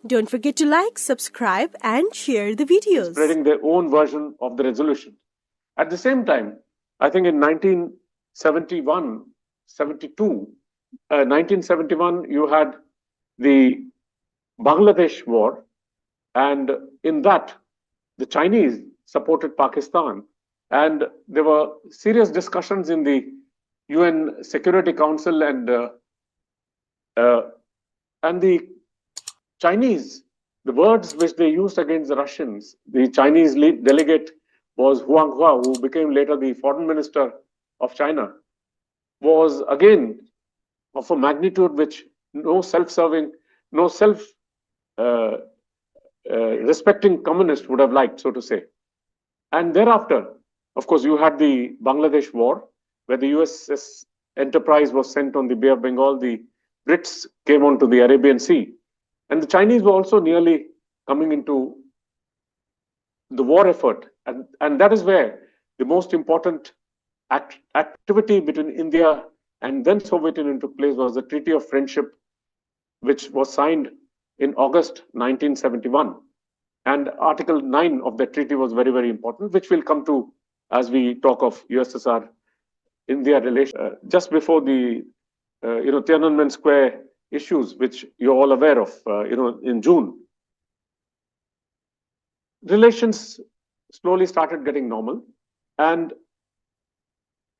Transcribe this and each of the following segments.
Don't forget to like, subscribe and share the videos. Spreading their own version of the resolution. At the same time, I think in 1971, 1971, you had the Bangladesh war, and in that, the Chinese supported Pakistan, and there were serious discussions in the UN Security Council, and the Chinese, the words which they used against the Russians, the Chinese lead delegate was Huang Hua, who became later the foreign minister of China, was again of a magnitude which no self-serving, no self-respecting communist would have liked, so to say. And thereafter, of course, you had the Bangladesh war, where the USS Enterprise was sent on the Bay of Bengal, the Brits came onto the Arabian Sea, and the Chinese were also nearly coming into the war effort. And that is where the most important activity between India and then Soviet Union took place was the Treaty of Friendship, which was signed in August 1971. And Article 9 of that treaty was very, very important, which we'll come to as we talk of USSR India relation. Just before the Tiananmen Square issues, which you're all aware of, in June, relations slowly started getting normal and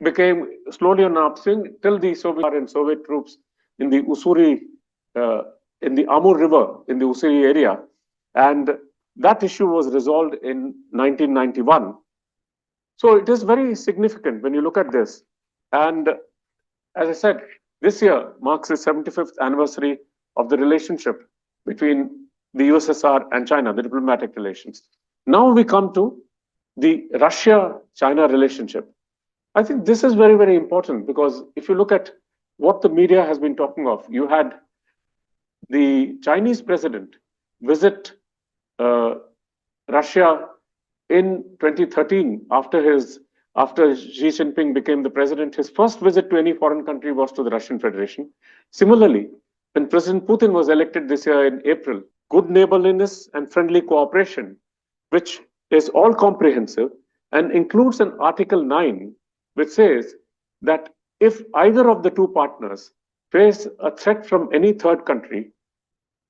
became slowly on an upswing till the Soviet troops in the Ussuri, in the Amur River, in the Ussuri area, and that issue was resolved in 1991. So it is very significant when you look at this. And as I said, this year marks the 75th anniversary of the relationship between the USSR and China, the diplomatic relations. Now we come to the Russia-China relationship. I think this is very, very important because if you look at what the media has been talking of, you had the Chinese president visit Russia in 2013 after Xi Jinping became the president. His first visit to any foreign country was to the Russian Federation. Similarly, when President Putin was elected this year in April, good neighborliness and friendly cooperation, which is all comprehensive and includes an Article 9, which says that if either of the two partners face a threat from any third country,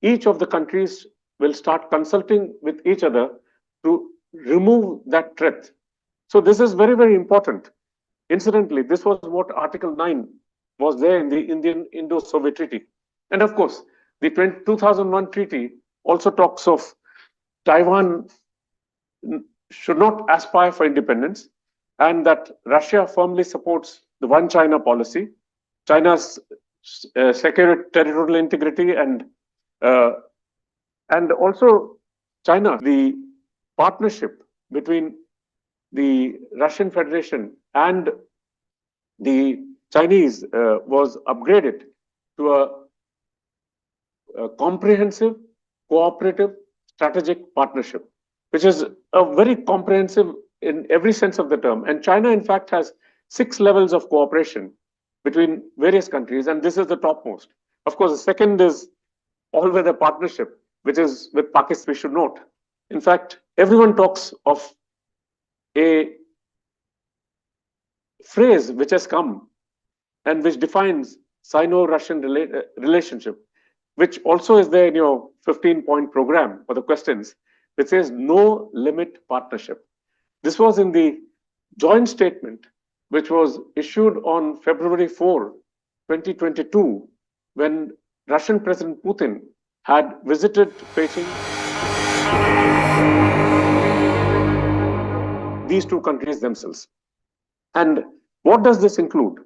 each of the countries will start consulting with each other to remove that threat. So this is very, very important. Incidentally, this was what Article 9 was there in the Indian Indo-Soviet Treaty. And of course, the 2001 treaty also talks of Taiwan should not aspire for independence, and that Russia firmly supports the One China policy, China's secure territorial integrity, and also China, the partnership between the Russian Federation and the Chinese was upgraded to a comprehensive, cooperative, strategic partnership, which is a very comprehensive in every sense of the term. And China, in fact, has 6 levels of cooperation between various countries, and this is the topmost. Of course, the second is all-weather partnership, which is with Pakistan, we should note. In fact, everyone talks of a phrase which has come and which defines Sino-Russian relationship, which also is there in your 15-point program for the questions, which says no limit partnership. This was in the joint statement, which was issued on February 4, 2022, when Russian President Putin had visited Beijing. These two countries themselves. And what does this include?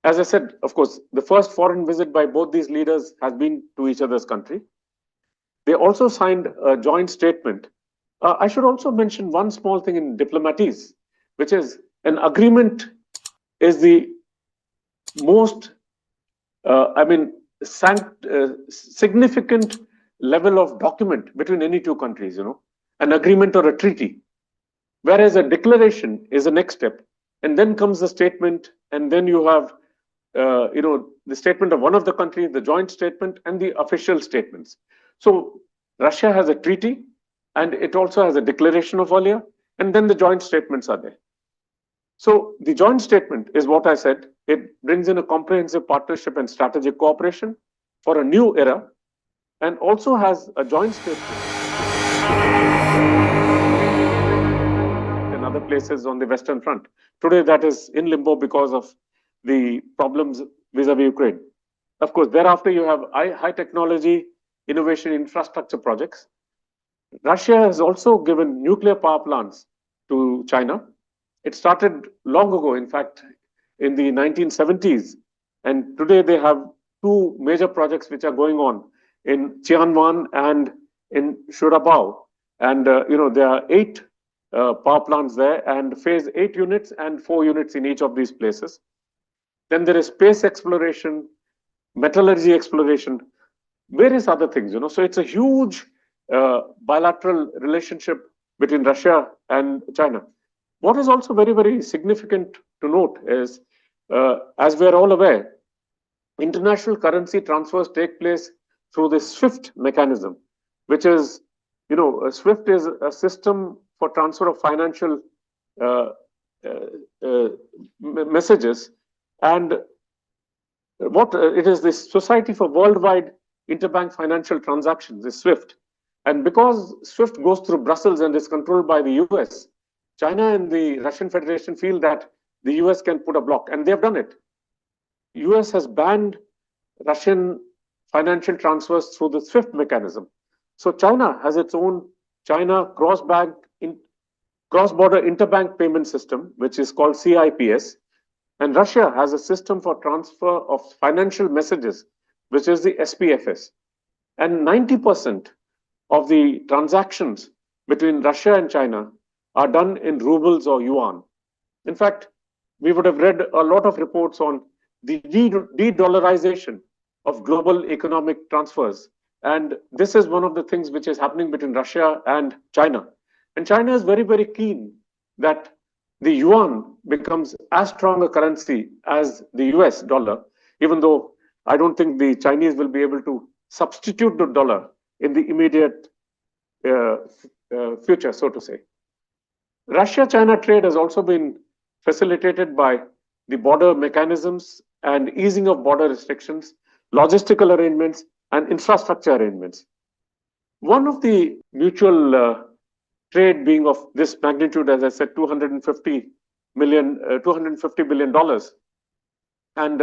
As I said, of course, the first foreign visit by both these leaders has been to each other's country. They also signed a joint statement. I should also mention one small thing in diplomaties, which is an agreement is the most, significant level of document between any two countries, an agreement or a treaty. Whereas a declaration is the next step. And then comes the statement, and then you have, the statement of one of the countries, the joint statement, and the official statements. So Russia has a treaty, and it also has a declaration of earlier, and then the joint statements are there. So the joint statement is what I said. It brings in a comprehensive partnership and strategic cooperation for a new era, and also has a joint statement in other places on the Western Front. Today, that is in limbo because of the problems vis-a-vis Ukraine. Of course, thereafter, you have high technology, innovation, infrastructure projects. Russia has also given nuclear power plants to China. It started long ago, in fact, in the 1970s. And today they have two major projects which are going on in Tianwan and in Shurabao. And, there are 8 power plants there, and phase 8 units and 4 units in each of these places. Then there is space exploration, metallurgy exploration, various other things, So it's a huge bilateral relationship between Russia and China. What is also very, very significant to note is, as we're all aware, international currency transfers take place through the SWIFT mechanism, which is, SWIFT is a system for transfer of financial messages. And what it is, the Society for Worldwide Interbank Financial Transactions, is SWIFT. And because SWIFT goes through Brussels and is controlled by the US, China and the Russian Federation feel that the US can put a block, and they've done it. US has banned Russian financial transfers through the SWIFT mechanism. So China has its own China cross-border interbank payment system, which is called CIPS. And Russia has a system for transfer of financial messages, which is the SPFS. And 90% of the transactions between Russia and China are done in rubles or yuan. In fact, we would have read a lot of reports on the de-dollarization of global economic transfers. And this is one of the things which is happening between Russia and China. And China is very, very keen that the yuan becomes as strong a currency as the US dollar, even though I don't think the Chinese will be able to substitute the dollar in the immediate future, so to say. Russia-China trade has also been facilitated by the border mechanisms and easing of border restrictions, logistical arrangements, and infrastructure arrangements. One of the mutual trade being of this magnitude, as I said, $250 billion. And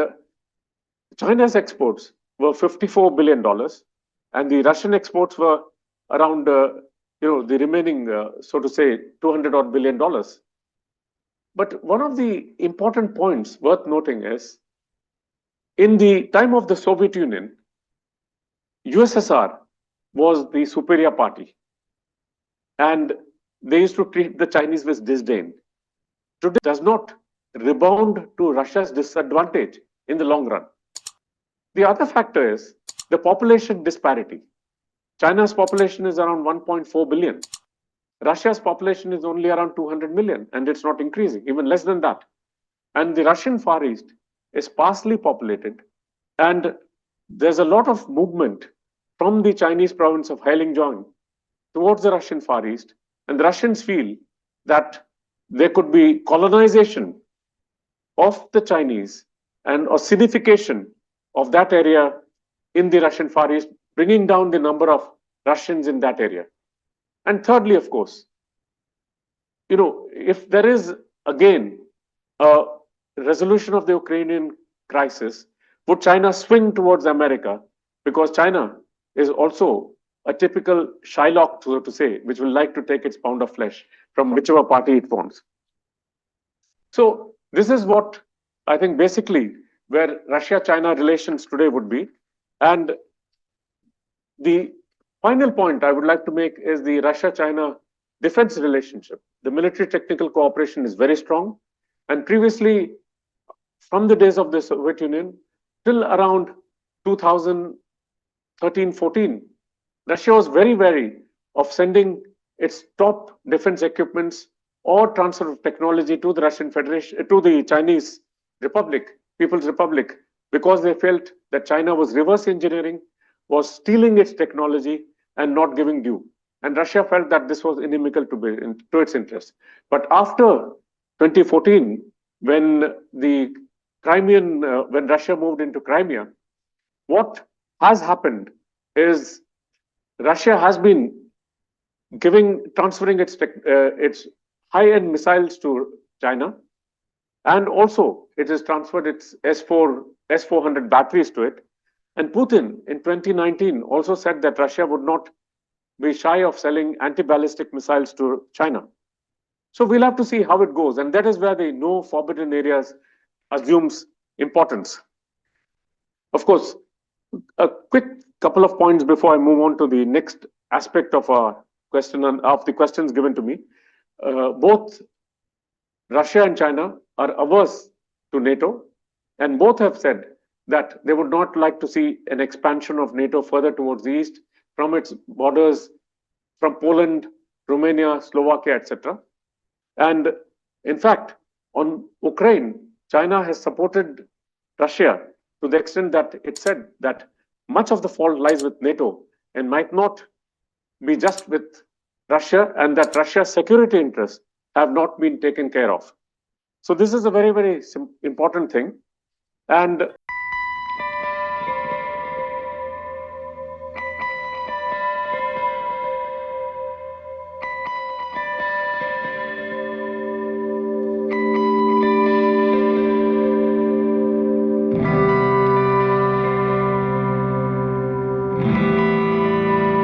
China's exports were $54 billion, and the Russian exports were around, the remaining, so to say, $200 billion. But one of the important points worth noting is, in the time of the Soviet Union, USSR was the superior party, and they used to treat the Chinese with disdain. Today, it does not rebound to Russia's disadvantage in the long run. The other factor is the population disparity. China's population is around 1.4 billion. Russia's population is only around 200 million, and it's not increasing, even less than that. And the Russian Far East is sparsely populated, and there's a lot of movement from the Chinese province of Heilongjiang towards the Russian Far East, and the Russians feel that there could be colonization of the Chinese and acidification of that area in the Russian Far East, bringing down the number of Russians in that area. And thirdly, of course, if there is again a resolution of the Ukrainian crisis, would China swing towards America? Because China is also a typical Shylock, so to say, which will like to take its pound of flesh from whichever party it wants. So this is what I think basically where Russia-China relations today would be. And the final point I would like to make is the Russia-China defense relationship. The military technical cooperation is very strong. And previously, from the days of the Soviet Union till around 2013-14, Russia was very wary of sending its top defense equipments or transfer of technology to the Russian Federation, to the Chinese Republic, People's Republic, because they felt that China was reverse engineering, was stealing its technology, and not giving due. And Russia felt that this was inimical to its interests. But after 2014, when when Russia moved into Crimea, what has happened is Russia has been transferring its high-end missiles to China, and also it has transferred its S-400 batteries to it. And Putin in 2019 also said that Russia would not be shy of selling anti-ballistic missiles to China. So we'll have to see how it goes, and that is where the no forbidden areas assumes importance. Of course, a quick couple of points before I move on to the next aspect of our question and of the questions given to me. Both Russia and China are averse to NATO, and both have said that they would not like to see an expansion of NATO further towards the east from its borders from Poland, Romania, Slovakia, etc. And in fact, on Ukraine, China has supported Russia to the extent that it said that much of the fault lies with NATO and might not be just with Russia, and that Russia's security interests have not been taken care of. So this is a very, very important thing. And